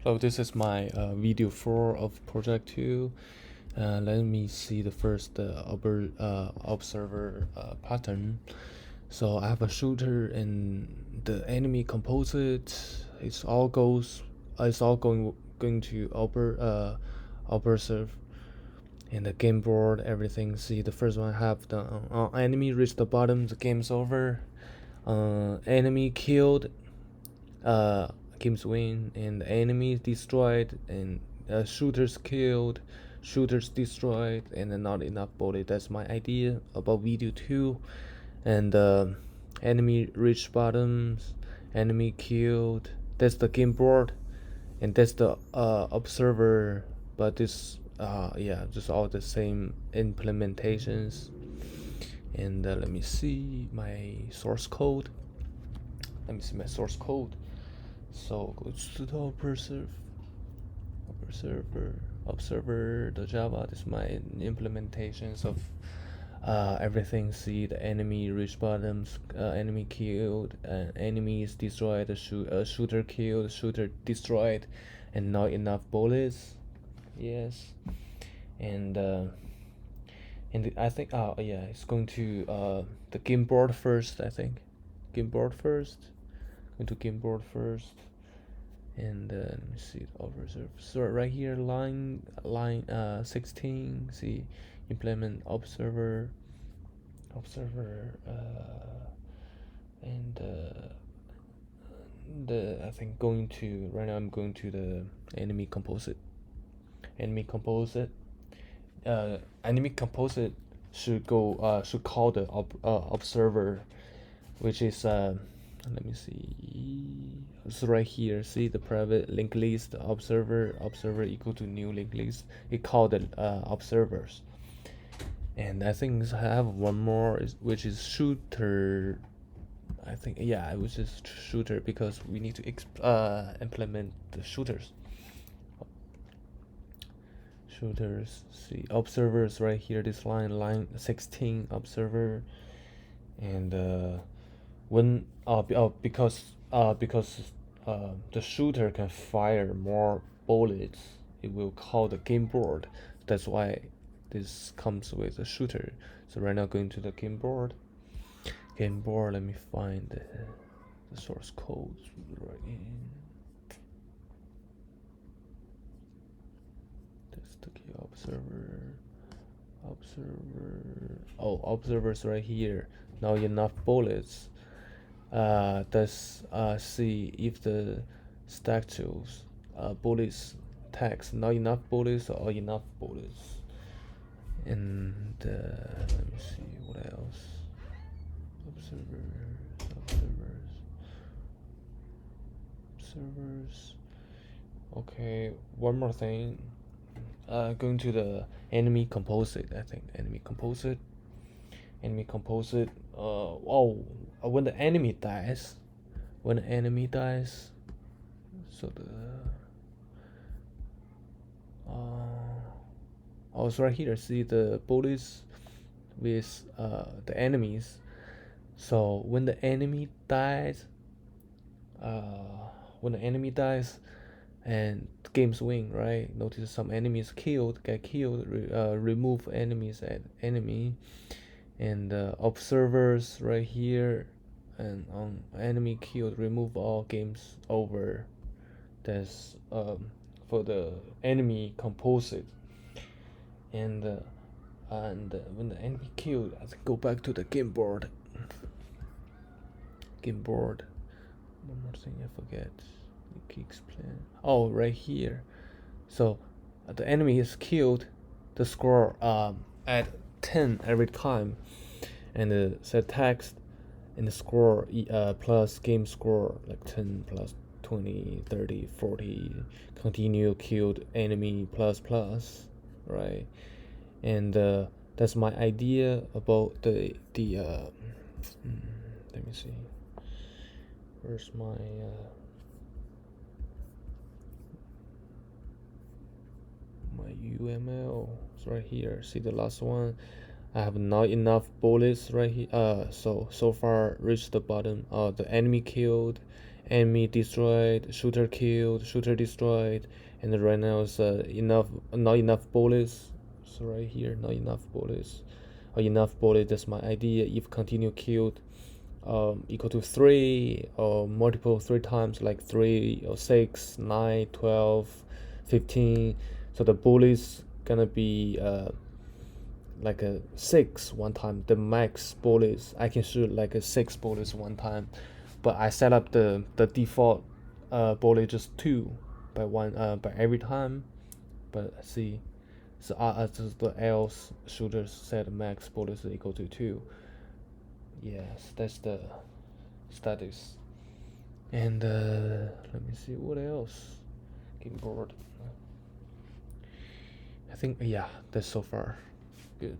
So this is my video 4 of project 2. Let me see the first observer pattern. So I have a shooter and the enemy composite. It's all going to observe. And the game board, everything. See the first one have the enemy reach the bottom, the game's over. Enemy killed. Games win, and the enemy destroyed, and shooters killed, shooters destroyed, and not enough bullet. That's my idea about video 2. And enemy reached bottoms, enemy killed. That's the game board, and that's the observer. But this, just all the same implementations. And let me see my source code. So go to the observer, the Java. This is my implementations of everything. See the enemy reach bottoms, enemy killed, enemies destroyed, shooter killed, shooter destroyed, and not enough bullets. Yes, and I think it's going to the game board first. I think game board first. Going to game board first, and let me see observe. So right here, line 16. See, implement observer, and I think going to right now. I'm going to the enemy composite. Enemy composite should call the observer, which is let me see. So right here, see the private linked list observer equal to new linked list. It called the observers. And I think I have one more, which is shooter. I think it was just shooter because we need to implement the shooters. See observers right here. This line 16 observer, and when because the shooter can fire more bullets, it will call the game board. That's why this comes with a shooter. So right now going to the game board. Let me find the source code right in. That's the key observers right here. Now enough bullets. Let's see if the statues bullets text not enough bullets or enough bullets. And let me see what else. Observers. Okay, one more thing. Going to the enemy composite. I think enemy composite. When the enemy dies, so it's right here. See the bullets with the enemies. So when the enemy dies, and games win, right? Notice some enemies get killed. Remove enemies at enemy, and observers right here, and on enemy killed, remove all, games over. That's for the enemy composite. And when the enemy killed, I think go back to the game board. One more thing I forget. Explain. Oh, right here. So the enemy is killed. The score at 10 every time, and the set text and the score plus game score like 10 plus 20 30 40 continue killed enemy plus, right? And that's my idea about the let me see, where's my UML. It's right here. See the last one. I have not enough bullets right here. So far reached the bottom. The enemy killed, enemy destroyed, shooter killed, shooter destroyed, and right now it's not enough bullets. So right here, not enough bullets, or enough bullets. That's my idea. If continue killed, equal to 3 or multiple 3 times, like 3 or 6, 9, 12, 15. So the bullets gonna be like a 6 one time. The max bullets I can shoot like a 6 bullets one time, but I set up the default bullet just 2 by one by every time. But see, so just the else shooter set max bullets equal to 2. Yes, that's the status. And let me see what else. Getting bored. I think, yeah, that's so far good.